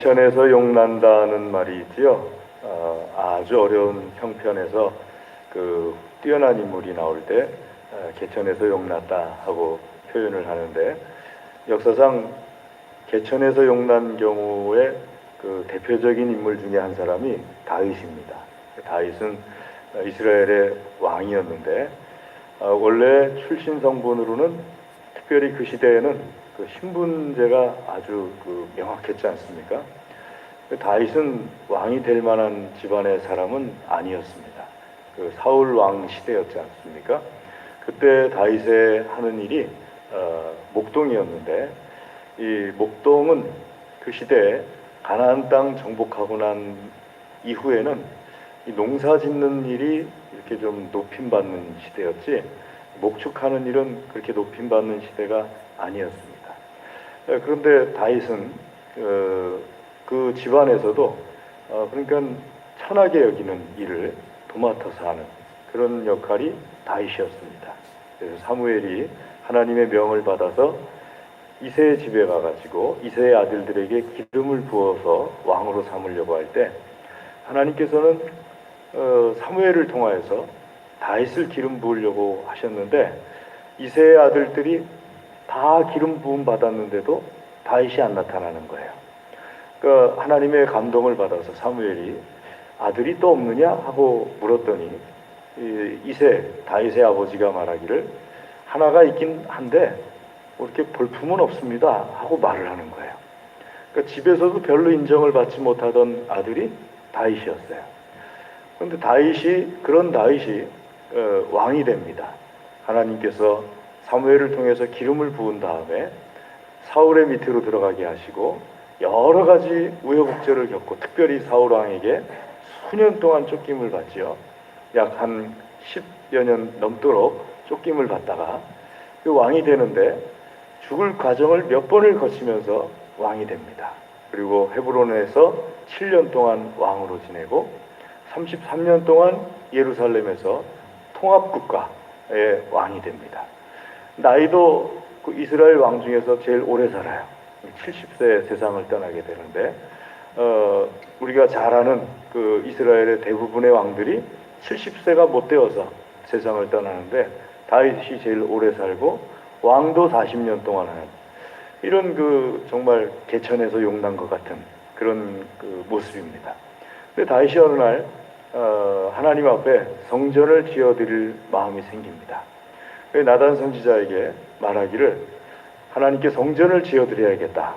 개천에서 용난다는 말이 있지요. 아주 어려운 형편에서 그 뛰어난 인물이 나올 때 개천에서 용났다 하고 표현을 하는데, 역사상 개천에서 용난 경우에 그 대표적인 인물 중에 한 사람이 다윗입니다. 다윗은 이스라엘의 왕이었는데, 원래 출신 성분으로는 특별히 그 시대에는 그 신분제가 아주 명확했지 않습니까? 다윗은 왕이 될 만한 집안의 사람은 아니었습니다. 그 사울 왕 시대였지 않습니까? 그때 다윗의 하는 일이 목동이었는데, 이 목동은 그 시대에 가나안 땅 정복하고 난 이후에는 이 농사 짓는 일이 이렇게 좀 높임받는 시대였지, 목축하는 일은 그렇게 높임받는 시대가 아니었습니다. 그런데 다윗은 그 집안에서도 그러니까 천하게 여기는 일을 도맡아서 하는 그런 역할이 다윗이었습니다. 그래서 사무엘이 하나님의 명을 받아서 이새의 집에 가가지고 이새의 아들들에게 기름을 부어서 왕으로 삼으려고 할 때, 하나님께서는 사무엘을 통하여서 다윗을 기름 부으려고 하셨는데, 이새의 아들들이 다 기름 부음 받았는데도 다윗이 안 나타나는 거예요. 그러니까 하나님의 감동을 받아서 사무엘이 아들이 또 없느냐 하고 물었더니, 이새 다윗의 아버지가 말하기를 하나가 있긴 한데 뭐 이렇게 볼품은 없습니다 하고 말을 하는 거예요. 그러니까 집에서도 별로 인정을 받지 못하던 아들이 다윗이었어요. 그런데 그런 다윗이 왕이 됩니다. 하나님께서 사무엘을 통해서 기름을 부은 다음에 사울의 밑으로 들어가게 하시고 여러 가지 우여곡절을 겪고, 특별히 사울 왕에게 수년 동안 쫓김을 받지요. 약 한 10여 년 넘도록 쫓김을 받다가 그 왕이 되는데, 죽을 과정을 몇 번을 거치면서 왕이 됩니다. 그리고 헤브론에서 7년 동안 왕으로 지내고 33년 동안 예루살렘에서 통합국가의 왕이 됩니다. 나이도 그 이스라엘 왕 중에서 제일 오래 살아요. 70세에 세상을 떠나게 되는데, 우리가 잘 아는 그 이스라엘의 대부분의 왕들이 70세가 못 되어서 세상을 떠나는데, 다윗이 제일 오래 살고 왕도 40년 동안 하는 이런 정말 개천에서 용난 것 같은 그런 모습입니다. 근데 다윗이 어느 날 하나님 앞에 성전을 지어드릴 마음이 생깁니다. 나단 선지자에게 말하기를, 하나님께 성전을 지어드려야겠다.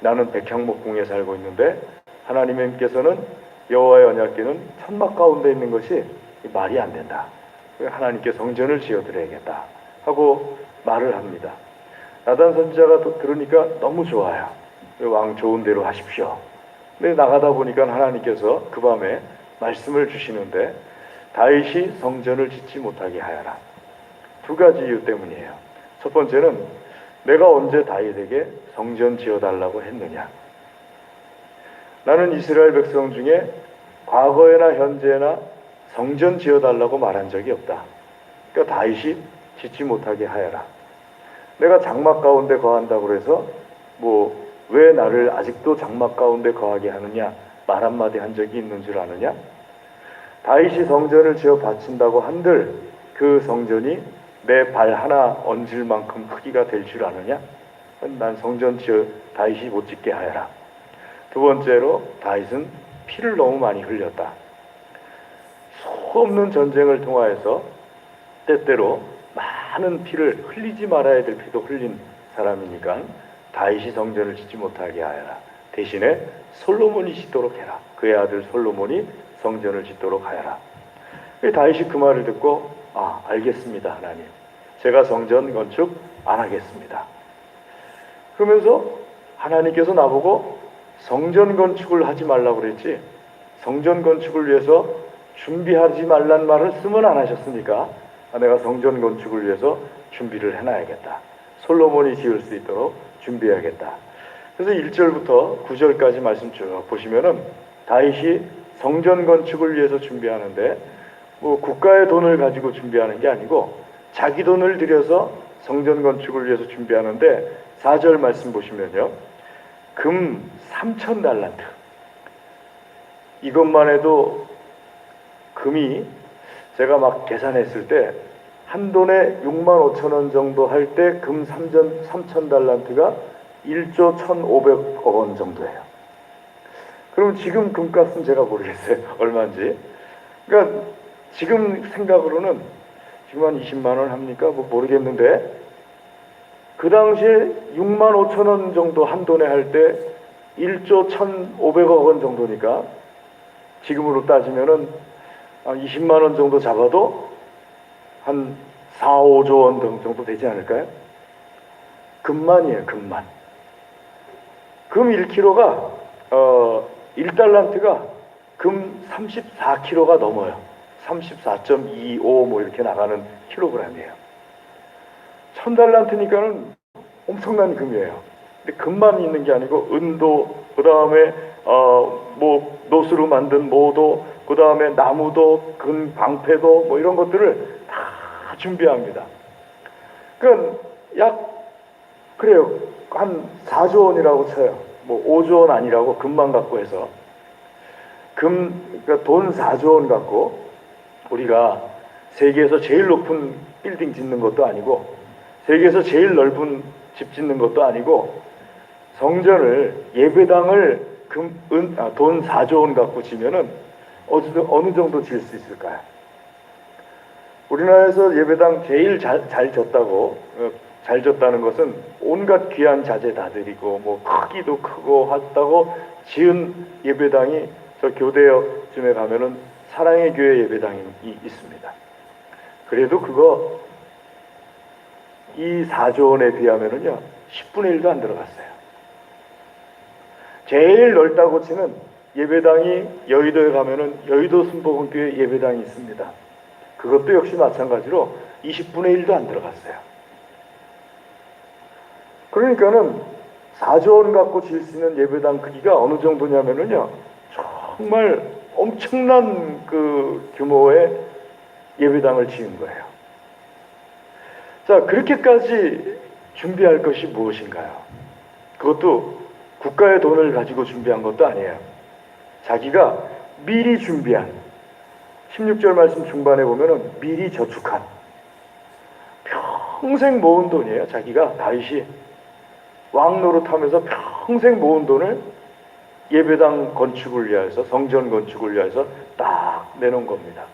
나는 백향목궁에 살고 있는데 하나님께서는 여호와의 언약궤는 천막 가운데 있는 것이 말이 안 된다. 하나님께 성전을 지어드려야겠다 하고 말을 합니다. 나단 선지자가 들으니까 너무 좋아요. 왕 좋은 대로 하십시오. 근데 나가다 보니까 하나님께서 그 밤에 말씀을 주시는데, 다윗이 성전을 짓지 못하게 하여라. 두 가지 이유 때문이에요. 첫 번째는, 내가 언제 다윗에게 성전 지어달라고 했느냐. 나는 이스라엘 백성 중에 과거에나 현재나 성전 지어달라고 말한 적이 없다. 그러니까 다윗이 짓지 못하게 하여라. 내가 장막 가운데 거한다고 해서 왜 나를 아직도 장막 가운데 거하게 하느냐 말 한마디 한 적이 있는 줄 아느냐. 다윗이 성전을 지어 바친다고 한들 그 성전이 내 발 하나 얹을 만큼 크기가 될 줄 아느냐? 난 성전 지어 다윗이 못 짓게 하여라. 두 번째로, 다윗은 피를 너무 많이 흘렸다. 수 없는 전쟁을 통하여서 때때로 많은 피를, 흘리지 말아야 될 피도 흘린 사람이니까 다윗이 성전을 짓지 못하게 하여라. 대신에 솔로몬이 짓도록 해라. 그의 아들 솔로몬이 성전을 짓도록 하여라. 다윗이 그 말을 듣고, 알겠습니다 하나님, 제가 성전 건축 안 하겠습니다. 그러면서 하나님께서 나보고 성전 건축을 하지 말라고 그랬지, 성전 건축을 위해서 준비하지 말란 말을 쓰면 안 하셨으니까 내가 성전 건축을 위해서 준비를 해놔야겠다. 솔로몬이 지을 수 있도록 준비해야겠다. 그래서 1절부터 9절까지 말씀 쭉 보시면은, 다윗이 성전 건축을 위해서 준비하는데 국가의 돈을 가지고 준비하는 게 아니고 자기 돈을 들여서 성전 건축을 위해서 준비하는데, 4절 말씀 보시면요, 금 3,000달란트. 이것만 해도 금이 제가 막 계산했을 때 한 돈에 6만 5천 원 정도 할 때 금 3,000달란트가 1조 1,500억 원 정도예요. 그럼 지금 금값은 제가 모르겠어요. 얼마인지. 그러니까 지금 생각으로는 지금 한 20만 원 합니까? 뭐 모르겠는데 그 당시에 6만 5천 원 정도 한 돈에 할 때 1조 1,500억 원 정도니까 지금으로 따지면은 20만 원 정도 잡아도 한 4, 5조 원 정도 되지 않을까요? 금만이에요, 금만. 금 1kg가 1달란트가 금 34kg가 넘어요. 34.25 뭐 이렇게 나가는 킬로그램이에요. 1,000달란트니까는 엄청난 금이에요. 근데 금만 있는 게 아니고 은도, 그 다음에 뭐 노스로 만든 모도, 그 다음에 나무도, 금, 방패도 뭐 이런 것들을 다 준비합니다. 그러니까 그래요. 한 4조 원이라고 쳐요. 뭐 5조 원 아니라고 금만 갖고 해서. 그러니까 돈 4조 원 갖고 우리가 세계에서 제일 높은 빌딩 짓는 것도 아니고 세계에서 제일 넓은 집 짓는 것도 아니고 성전을, 예배당을 돈 4조 원 갖고 지면은 어느 정도 질 수 있을까요? 우리나라에서 예배당 제일 잘 졌다는 것은 온갖 귀한 자재 다 드리고 뭐 크기도 크고 했다고 지은 예배당이 저 교대역쯤에 가면은 사랑의 교회 예배당이 있습니다. 그래도 그거 이 4조 원에 비하면은요 10분의 1도 안 들어갔어요. 제일 넓다고 치는 예배당이 여의도에 가면은 여의도 순복음교회 예배당이 있습니다. 그것도 역시 마찬가지로 20분의 1도 안 들어갔어요. 그러니까는 4조 원 갖고 질 수 있는 예배당 크기가 어느 정도냐면은요 정말 엄청난 그 규모의 예배당을 지은 거예요. 자, 그렇게까지 준비할 것이 무엇인가요? 그것도 국가의 돈을 가지고 준비한 것도 아니에요. 자기가 미리 준비한 16절 말씀 중반에 보면은 미리 저축한 평생 모은 돈이에요. 자기가 다윗이 왕 노릇하면서 평생 모은 돈을 예배당 건축을 위해서, 성전 건축을 위해서 딱 내놓은 겁니다.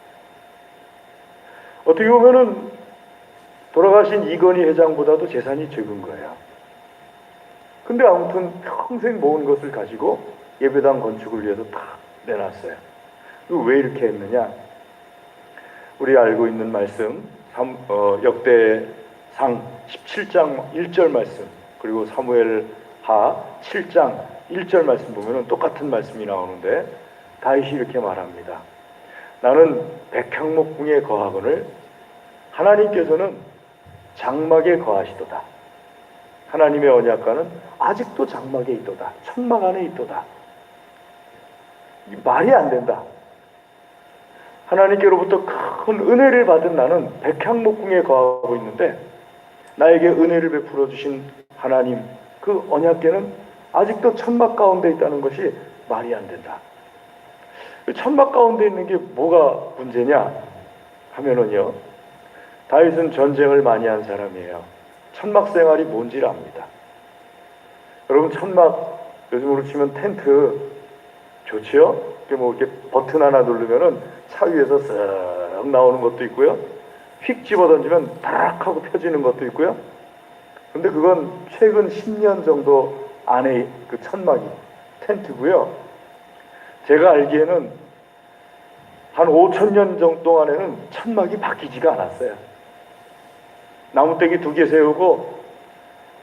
어떻게 보면은 돌아가신 이건희 회장보다도 재산이 적은 거예요. 근데 아무튼 평생 모은 것을 가지고 예배당 건축을 위해서 딱 내놨어요. 왜 이렇게 했느냐? 우리 알고 있는 말씀, 역대상 17장 1절 말씀, 그리고 사무엘하 7장 1절 말씀 보면은 똑같은 말씀이 나오는데 다윗이 이렇게 말합니다. 나는 백향목궁에 거하거늘 하나님께서는 장막에 거하시도다. 하나님의 언약궤는 아직도 장막에 있도다. 천막 안에 있도다. 이 말이 안 된다. 하나님께로부터 큰 은혜를 받은 나는 백향목궁에 거하고 있는데 나에게 은혜를 베풀어 주신 하나님 그 언약궤는 아직도 천막 가운데 있다는 것이 말이 안 된다. 천막 가운데 있는 게 뭐가 문제냐 하면은요, 다윗은 전쟁을 많이 한 사람이에요. 천막 생활이 뭔지를 압니다. 여러분 천막, 요즘으로 치면 텐트 좋지요? 이렇게 버튼 하나 누르면은 차 위에서 쓱 나오는 것도 있고요. 휙 집어 던지면 다락 하고 펴지는 것도 있고요. 근데 그건 최근 10년 정도 안에 그 천막이 텐트고요. 제가 알기에는 한 5,000년 정도 동안에는 천막이 바뀌지가 않았어요. 나무떼기 2개 세우고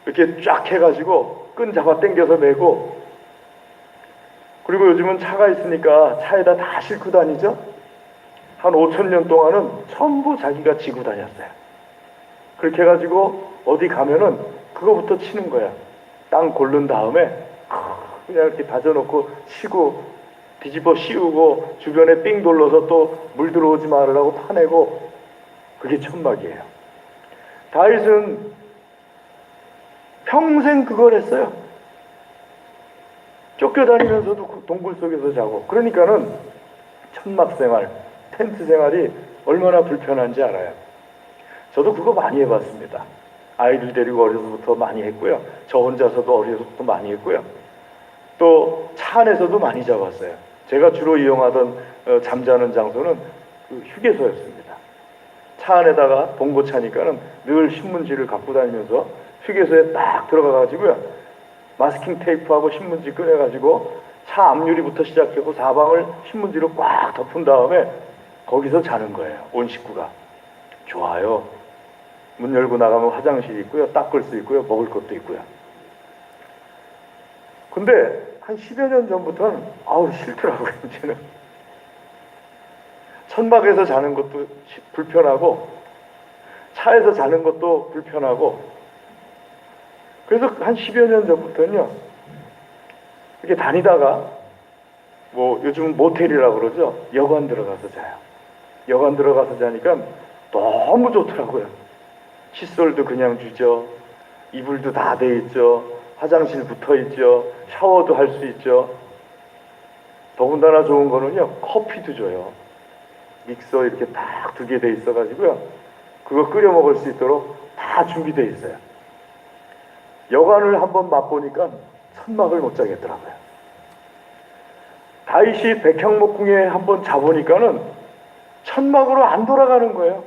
이렇게 쫙 해가지고 끈 잡아 당겨서 메고, 그리고 요즘은 차가 있으니까 차에다 다 싣고 다니죠. 한 5,000년 동안은 전부 자기가 지고 다녔어요. 그렇게 해가지고 어디 가면은 그거부터 치는 거야. 땅 고른 다음에 그냥 이렇게 다져놓고 치고 뒤집어 씌우고 주변에 삥 둘러서 또 물 들어오지 말으라고 파내고, 그게 천막이에요. 다윗은 평생 그걸 했어요. 쫓겨다니면서도 그 동굴 속에서 자고. 그러니까는 천막 생활, 텐트 생활이 얼마나 불편한지 알아요. 저도 그거 많이 해봤습니다. 아이들 데리고 어려서부터 많이 했고요. 저 혼자서도 어려서부터 많이 했고요. 또 차 안에서도 많이 잡았어요. 제가 주로 이용하던 잠자는 장소는 그 휴게소였습니다. 차 안에다가 봉고차니까는 늘 신문지를 갖고 다니면서 휴게소에 딱 들어가가지고요. 마스킹 테이프하고 신문지 꺼내가지고 차 앞유리부터 시작하고 사방을 신문지로 꽉 덮은 다음에 거기서 자는 거예요. 온 식구가. 좋아요. 문 열고 나가면 화장실이 있고요. 닦을 수 있고요. 먹을 것도 있고요. 근데 한 10여 년 전부터는 아우 싫더라고요. 이제는 천막에서 자는 것도 불편하고 차에서 자는 것도 불편하고 그래서 한 10여 년 전부터는요. 이렇게 다니다가 뭐 요즘 모텔이라고 그러죠. 여관 들어가서 자요. 여관 들어가서 자니까 너무 좋더라고요. 칫솔도 그냥 주죠. 이불도 다 돼 있죠. 화장실 붙어 있죠. 샤워도 할 수 있죠. 더군다나 좋은 거는요. 커피도 줘요. 믹서 이렇게 딱 2개 돼 있어가지고요. 그거 끓여 먹을 수 있도록 다 준비돼 있어요. 여관을 한번 맛보니까 천막을 못 자겠더라고요. 다윗이 백향목궁에 한번 자보니까는 천막으로 안 돌아가는 거예요.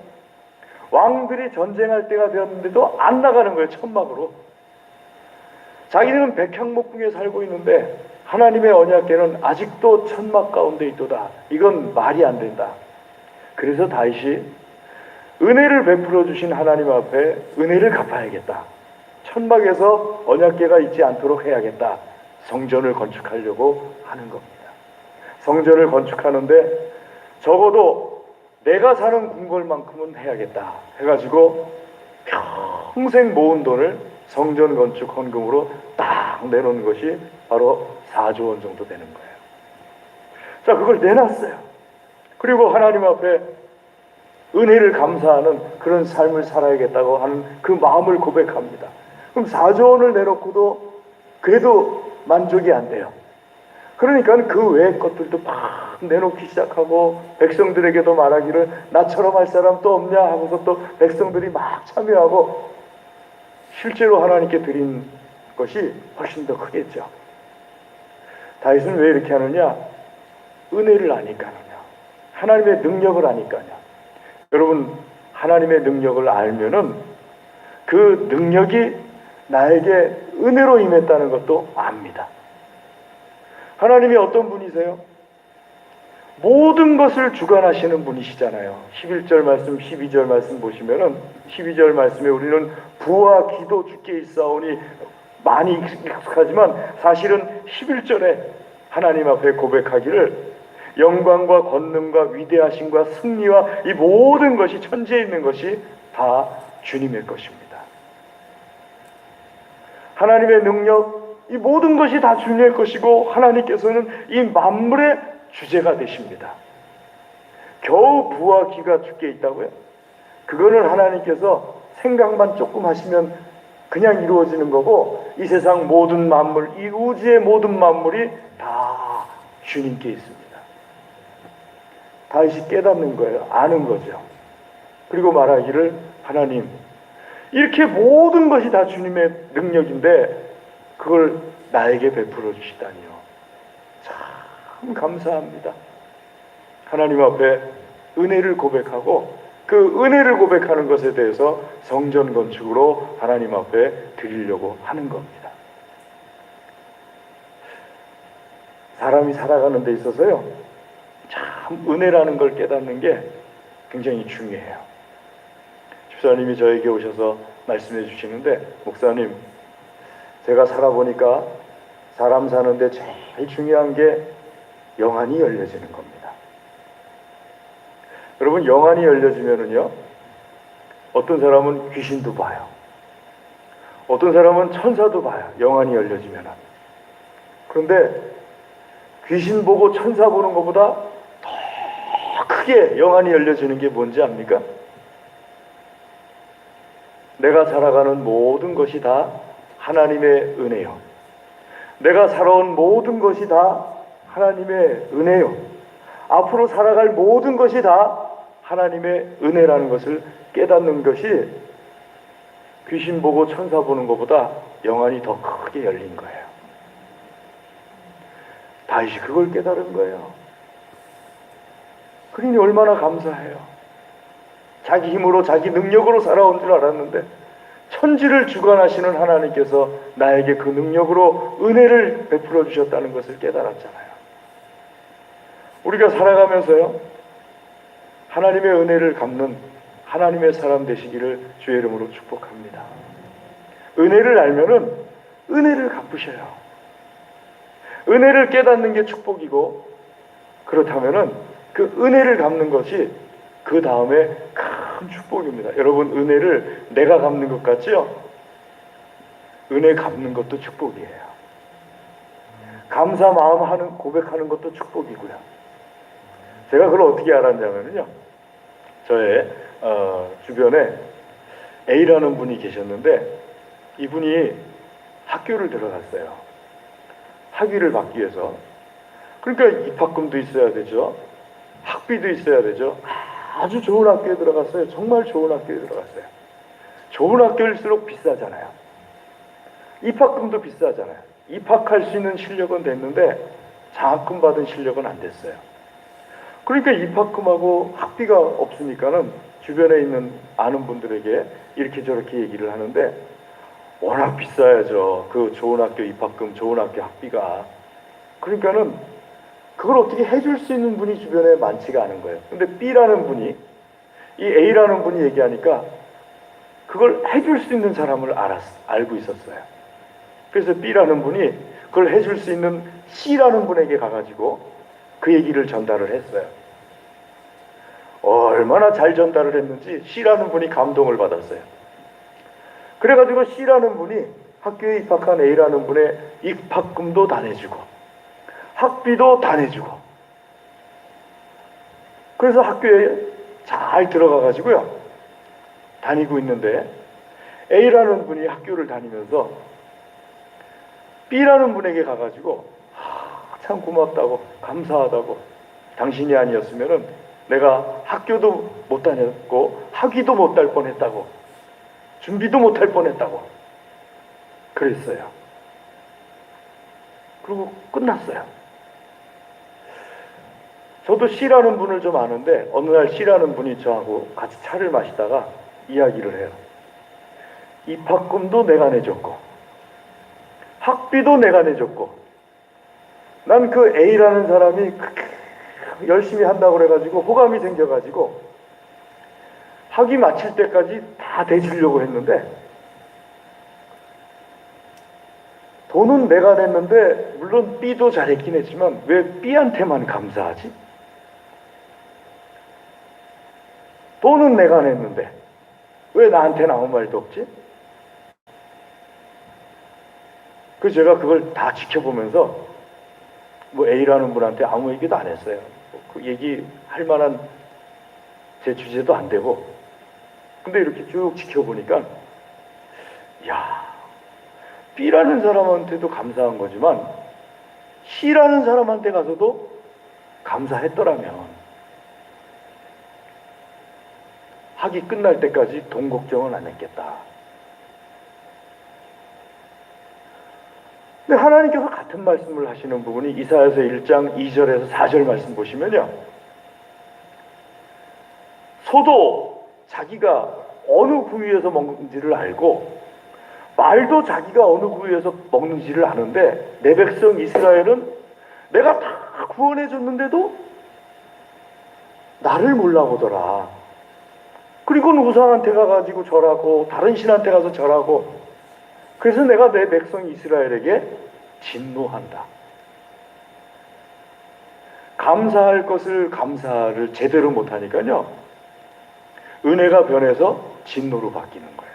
왕들이 전쟁할 때가 되었는데도 안 나가는 거예요. 천막으로. 자기들은 백향목궁에 살고 있는데 하나님의 언약궤는 아직도 천막 가운데 있도다. 이건 말이 안 된다. 그래서 다윗이 은혜를 베풀어 주신 하나님 앞에 은혜를 갚아야겠다. 천막에서 언약궤가 있지 않도록 해야겠다. 성전을 건축하려고 하는 겁니다. 성전을 건축하는데 적어도 내가 사는 궁궐만큼은 해야겠다 해가지고 평생 모은 돈을 성전 건축 헌금으로 딱 내놓은 것이 바로 4조 원 정도 되는 거예요. 자, 그걸 내놨어요. 그리고 하나님 앞에 은혜를 감사하는 그런 삶을 살아야겠다고 하는 그 마음을 고백합니다. 그럼 4조 원을 내놓고도 그래도 만족이 안 돼요. 그러니까 그 외의 것들도 막 내놓기 시작하고 백성들에게도 말하기를 나처럼 할 사람 또 없냐 하고서 또 백성들이 막 참여하고 실제로 하나님께 드린 것이 훨씬 더 크겠죠. 다윗은 왜 이렇게 하느냐? 은혜를 아니까요. 하나님의 능력을 아니까요. 여러분, 하나님의 능력을 알면은 그 능력이 나에게 은혜로 임했다는 것도 압니다. 하나님이 어떤 분이세요? 모든 것을 주관하시는 분이시잖아요. 11절 말씀, 12절 말씀 보시면은 12절 말씀에 우리는 부와 기도 주께 있사오니 많이 익숙하지만 사실은 11절에 하나님 앞에 고백하기를 영광과 권능과 위대하심과 승리와 이 모든 것이 천지에 있는 것이 다 주님의 것입니다. 하나님의 능력, 이 모든 것이 다 주님의 것이고 하나님께서는 이 만물의 주제가 되십니다. 겨우 부와 기가 주께 있다고요? 그거는 하나님께서 생각만 조금 하시면 그냥 이루어지는 거고 이 세상 모든 만물, 이 우주의 모든 만물이 다 주님께 있습니다. 다윗이 깨닫는 거예요. 아는 거죠. 그리고 말하기를 하나님, 이렇게 모든 것이 다 주님의 능력인데 그걸 나에게 베풀어 주시다니요. 참 감사합니다. 하나님 앞에 은혜를 고백하고 그 은혜를 고백하는 것에 대해서 성전 건축으로 하나님 앞에 드리려고 하는 겁니다. 사람이 살아가는 데 있어서요, 참 은혜라는 걸 깨닫는 게 굉장히 중요해요. 집사님이 저에게 오셔서 말씀해 주시는데, 목사님, 제가 살아보니까 사람 사는데 제일 중요한 게 영안이 열려지는 겁니다. 여러분, 영안이 열려지면은요, 어떤 사람은 귀신도 봐요. 어떤 사람은 천사도 봐요. 영안이 열려지면은. 그런데 귀신 보고 천사 보는 것보다 더 크게 영안이 열려지는 게 뭔지 압니까? 내가 살아가는 모든 것이 다 하나님의 은혜요. 내가 살아온 모든 것이 다 하나님의 은혜요. 앞으로 살아갈 모든 것이 다 하나님의 은혜라는 것을 깨닫는 것이 귀신 보고 천사 보는 것보다 영안이 더 크게 열린 거예요. 다윗이 그걸 깨달은 거예요. 그러니 얼마나 감사해요. 자기 힘으로 자기 능력으로 살아온 줄 알았는데 천지를 주관하시는 하나님께서 나에게 그 능력으로 은혜를 베풀어 주셨다는 것을 깨달았잖아요. 우리가 살아가면서요, 하나님의 은혜를 갚는 하나님의 사람 되시기를 주의 이름으로 축복합니다. 은혜를 알면은 은혜를 갚으셔요. 은혜를 깨닫는 게 축복이고, 그렇다면은 그 은혜를 갚는 것이 그 다음에 큰 축복입니다. 여러분, 은혜를 내가 갚는 것 같지요? 은혜 갚는 것도 축복이에요. 감사 마음 하는 고백하는 것도 축복이고요. 제가 그걸 어떻게 알았냐면요, 저의 주변에 A라는 분이 계셨는데 이분이 학교를 들어갔어요. 학위를 받기 위해서. 그러니까 입학금도 있어야 되죠. 학비도 있어야 되죠. 아주 좋은 학교에 들어갔어요. 정말 좋은 학교에 들어갔어요. 좋은 학교일수록 비싸잖아요. 입학금도 비싸잖아요. 입학할 수 있는 실력은 됐는데 장학금 받은 실력은 안 됐어요. 그러니까 입학금하고 학비가 없으니까는 주변에 있는 아는 분들에게 이렇게 저렇게 얘기를 하는데 워낙 비싸야죠. 그 좋은 학교 입학금, 좋은 학교 학비가. 그러니까는 그걸 어떻게 해줄 수 있는 분이 주변에 많지가 않은 거예요. 근데 B라는 분이, 이 A라는 분이 얘기하니까 그걸 해줄 수 있는 사람을 알고 있었어요. 그래서 B라는 분이 그걸 해줄 수 있는 C라는 분에게 가가지고 그 얘기를 전달을 했어요. 얼마나 잘 전달을 했는지 C라는 분이 감동을 받았어요. 그래가지고 C라는 분이 학교에 입학한 A라는 분의 입학금도 다 내주고 학비도 다 내주고, 그래서 학교에 잘 들어가가지고요 다니고 있는데, A라는 분이 학교를 다니면서 B라는 분에게 가가지고 참 고맙다고, 감사하다고, 당신이 아니었으면은 내가 학교도 못 다녔고 학위도 못 달 뻔했다고, 준비도 못 할 뻔했다고 그랬어요. 그리고 끝났어요. 저도 C라는 분을 좀 아는데 어느 날 C라는 분이 저하고 같이 차를 마시다가 이야기를 해요. 입학금도 내가 내줬고 학비도 내가 내줬고, 난 그 A라는 사람이 열심히 한다고 그래가지고 호감이 생겨가지고 학위 마칠 때까지 다 대주려고 했는데 돈은 내가 냈는데, 물론 B도 잘했긴 했지만 왜 B한테만 감사하지? 돈은 내가 냈는데 왜 나한테는 아무 말도 없지? 그래서 제가 그걸 다 지켜보면서 뭐 A라는 분한테 아무 얘기도 안 했어요. 그 얘기할 만한 제 주제도 안 되고. 근데 이렇게 쭉 지켜보니까 야, B라는 사람한테도 감사한 거지만 C라는 사람한테 가서도 감사했더라면 학위 끝날 때까지 돈 걱정은 안 했겠다. 근데 하나님께서 같은 말씀을 하시는 부분이 이사야서 1장 2절에서 4절 말씀 보시면요, 소도 자기가 어느 부위에서 먹는지를 알고 말도 자기가 어느 부위에서 먹는지를 아는데 내 백성 이스라엘은 내가 다 구원해 줬는데도 나를 몰라보더라. 그리고는 우상한테 가가지고 절하고 다른 신한테 가서 절하고, 그래서 내가 내 백성 이스라엘에게 진노한다. 감사할 것을 감사를 제대로 못하니까요, 은혜가 변해서 진노로 바뀌는 거예요.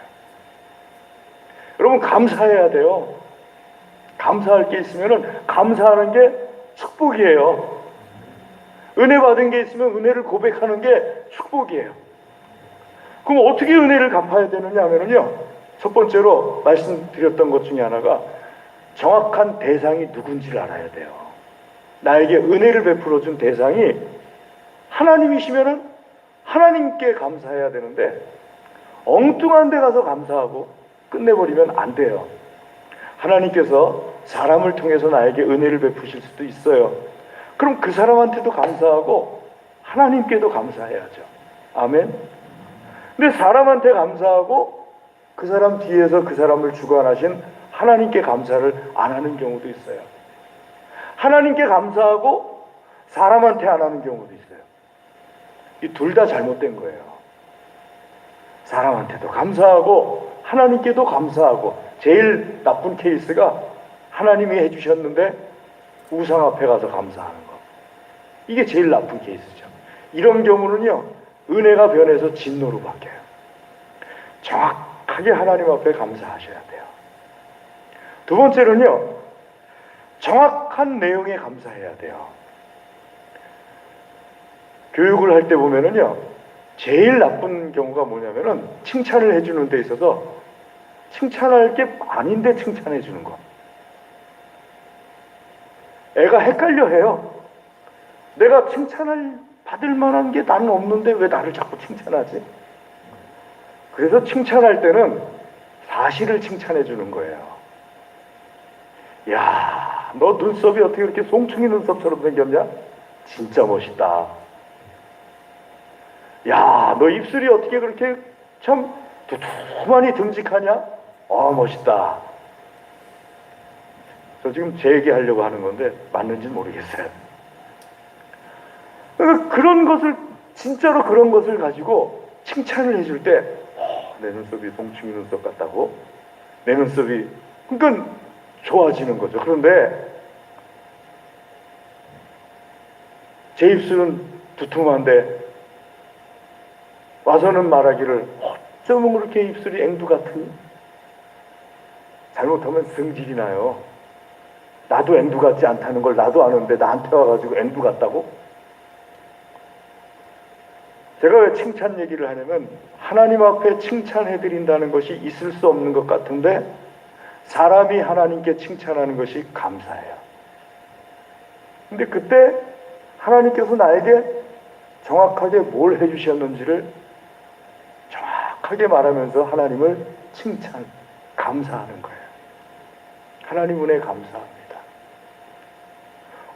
여러분, 감사해야 돼요. 감사할 게 있으면 감사하는 게 축복이에요. 은혜 받은 게 있으면 은혜를 고백하는 게 축복이에요. 그럼 어떻게 은혜를 갚아야 되느냐 하면요, 첫 번째로 말씀드렸던 것 중에 하나가 정확한 대상이 누군지를 알아야 돼요. 나에게 은혜를 베풀어 준 대상이 하나님이시면은 하나님께 감사해야 되는데 엉뚱한 데 가서 감사하고 끝내버리면 안 돼요. 하나님께서 사람을 통해서 나에게 은혜를 베푸실 수도 있어요. 그럼 그 사람한테도 감사하고 하나님께도 감사해야죠. 아멘. 근데 사람한테 감사하고 그 사람 뒤에서 그 사람을 주관하신 하나님께 감사를 안 하는 경우도 있어요. 하나님께 감사하고 사람한테 안 하는 경우도 있어요. 이 둘 다 잘못된 거예요. 사람한테도 감사하고 하나님께도 감사하고, 제일 나쁜 케이스가 하나님이 해주셨는데 우상 앞에 가서 감사하는 거. 이게 제일 나쁜 케이스죠. 이런 경우는요, 은혜가 변해서 진노로 바뀌어요. 정확하게 하나님 앞에 감사하셔야 돼요. 두 번째는요, 정확한 내용에 감사해야 돼요. 교육을 할 때 보면은요, 제일 나쁜 경우가 뭐냐면은 칭찬을 해주는 데 있어서 칭찬할 게 아닌데 칭찬해 주는 거. 애가 헷갈려 해요. 내가 칭찬을 받을 만한 게 나는 없는데 왜 나를 자꾸 칭찬하지? 그래서 칭찬할 때는 사실을 칭찬해 주는 거예요. 야, 너 눈썹이 어떻게 그렇게 송충이 눈썹처럼 생겼냐? 진짜 멋있다. 야, 너 입술이 어떻게 그렇게 참 두툼하니 듬직하냐? 멋있다. 저 지금 제 얘기하려고 하는 건데 맞는지는 모르겠어요. 그런 것을, 진짜로 그런 것을 가지고 칭찬을 해줄 때 내 눈썹이 송충이 눈썹 같다고? 내 눈썹이, 그러니까 좋아지는 거죠. 그런데 제 입술은 두툼한데 와서는 말하기를 어쩌면 그렇게 입술이 앵두 같으니? 잘못하면 승질이 나요. 나도 앵두 같지 않다는 걸 나도 아는데 나한테 와가지고 앵두 같다고? 제가 왜 칭찬 얘기를 하냐면, 하나님 앞에 칭찬해드린다는 것이 있을 수 없는 것 같은데 사람이 하나님께 칭찬하는 것이 감사해요. 근데 그때 하나님께서 나에게 정확하게 뭘 해주셨는지를 정확하게 말하면서 하나님을 감사하는 거예요. 하나님 은혜 감사합니다.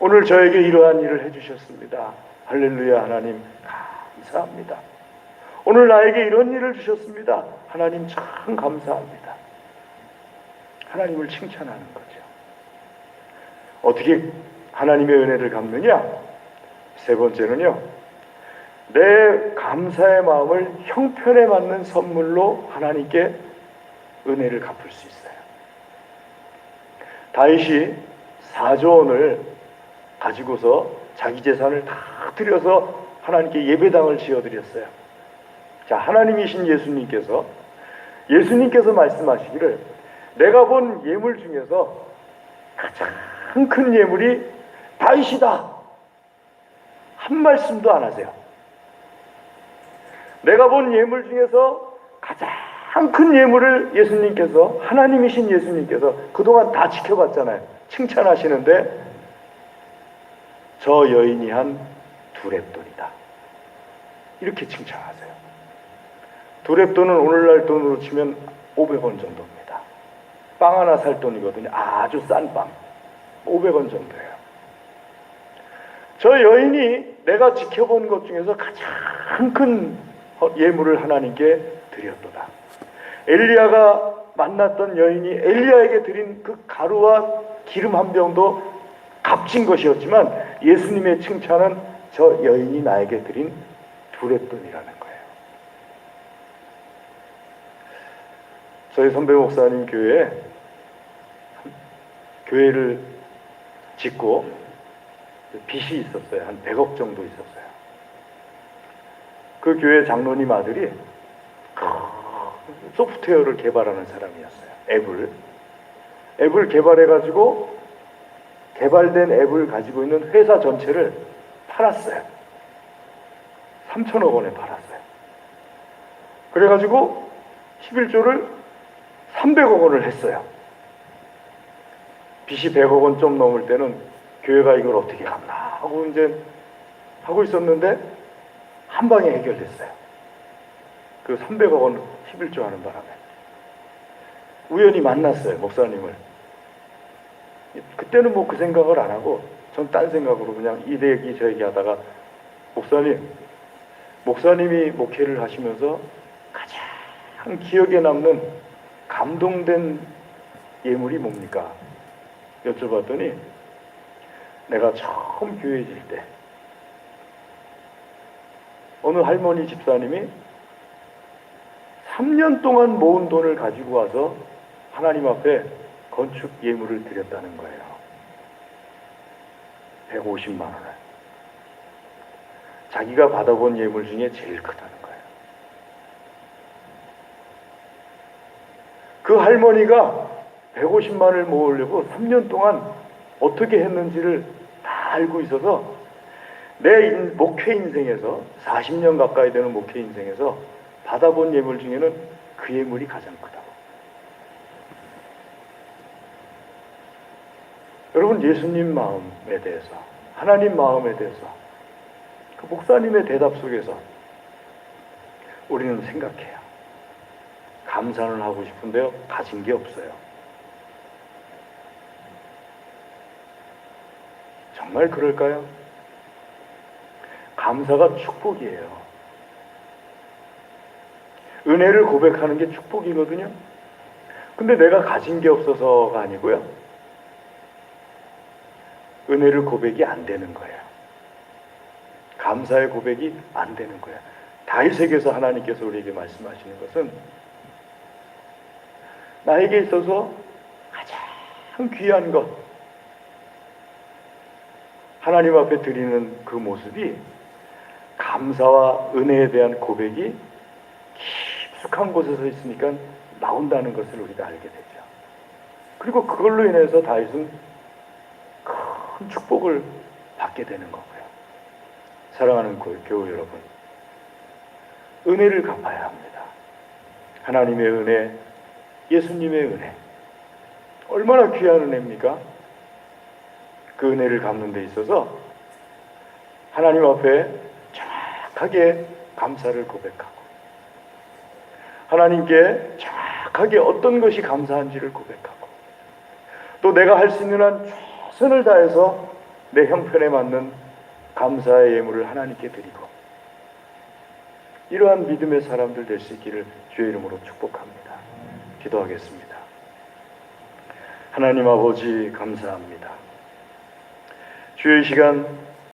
오늘 저에게 이러한 일을 해주셨습니다. 할렐루야, 하나님 감사합니다. 오늘 나에게 이런 일을 주셨습니다. 하나님 참 감사합니다. 하나님을 칭찬하는 거죠. 어떻게 하나님의 은혜를 갚느냐? 세 번째는요, 내 감사의 마음을 형편에 맞는 선물로 하나님께 은혜를 갚을 수 있어요. 다윗이 4조 원을 가지고서 자기 재산을 다 드려서 하나님께 예배당을 지어드렸어요. 자, 하나님이신 예수님께서 말씀하시기를, 내가 본 예물 중에서 가장 큰 예물이 다윗이다. 한 말씀도 안 하세요. 내가 본 예물 중에서 가장 큰 예물을 예수님께서, 하나님이신 예수님께서 그동안 다 지켜봤잖아요. 칭찬하시는데 저 여인이 한 두렙돈이다. 이렇게 칭찬하세요. 두렙돈은 오늘날 돈으로 치면 500원 정도입니다. 빵 하나 살 돈이거든요. 아주 싼 빵. 500원 정도예요. 저 여인이 내가 지켜본 것 중에서 가장 큰 예물을 하나님께 드렸도다. 엘리야가 만났던 여인이 엘리야에게 드린 그 가루와 기름 한 병도 값진 것이었지만 예수님의 칭찬은 저 여인이 나에게 드린 두렙돈이라는 거예요. 저희 선배 목사님 교회를 짓고 빚이 있었어요. 한 100억 정도 있었어요. 그 교회 장로님 아들이 소프트웨어를 개발하는 사람이었어요. 앱을 개발해가지고 개발된 앱을 가지고 있는 회사 전체를 팔았어요. 3천억 원에 팔았어요. 그래가지고 11조를 300억 원을 했어요. 빚이 100억 원 좀 넘을 때는 교회가 이걸 어떻게 갚나 하고 이제 하고 있었는데 한 방에 해결됐어요. 그 300억 원 11조 하는 바람에 우연히 만났어요, 목사님을. 그때는 뭐 그 생각을 안 하고 전 딴 생각으로 그냥 이 얘기 저 얘기 하다가 목사님이 목회를 하시면서 가장 기억에 남는 감동된 예물이 뭡니까? 여쭤봤더니 내가 처음 교회에 질 때 어느 할머니 집사님이 3년 동안 모은 돈을 가지고 와서 하나님 앞에 건축 예물을 드렸다는 거예요. 150만 원을. 자기가 받아본 예물 중에 제일 크다는 거예요. 그 할머니가 150만 원을 모으려고 3년 동안 어떻게 했는지를 다 알고 있어서 내 목회 인생에서 40년 가까이 되는 목회 인생에서 받아본 예물 중에는 그 예물이 가장 크다고. 여러분, 예수님 마음에 대해서, 하나님 마음에 대해서 그 목사님의 대답 속에서 우리는 생각해요. 감사는 하고 싶은데요, 가진 게 없어요. 정말 그럴까요? 감사가 축복이에요. 은혜를 고백하는 게 축복이거든요. 근데 내가 가진 게 없어서가 아니고요. 은혜를 고백이 안 되는 거예요. 감사의 고백이 안 되는 거예요. 다윗에게서 하나님께서 우리에게 말씀하시는 것은 나에게 있어서 가장 귀한 것, 하나님 앞에 드리는 그 모습이 감사와 은혜에 대한 고백이 깊숙한 곳에서 있으니까 나온다는 것을 우리가 알게 되죠. 그리고 그걸로 인해서 다윗은 큰 축복을 받게 되는 거고요. 사랑하는 교우 여러분, 은혜를 갚아야 합니다. 하나님의 은혜, 예수님의 은혜, 얼마나 귀한 은혜입니까? 그 은혜를 갚는 데 있어서 하나님 앞에 정확하게 감사를 고백하고 하나님께 정확하게 어떤 것이 감사한지를 고백하고 또 내가 할 수 있는 한 최선을 다해서 내 형편에 맞는 감사의 예물을 하나님께 드리고 이러한 믿음의 사람들 될 수 있기를 주의 이름으로 축복합니다. 기도하겠습니다. 하나님 아버지 감사합니다. 주의 시간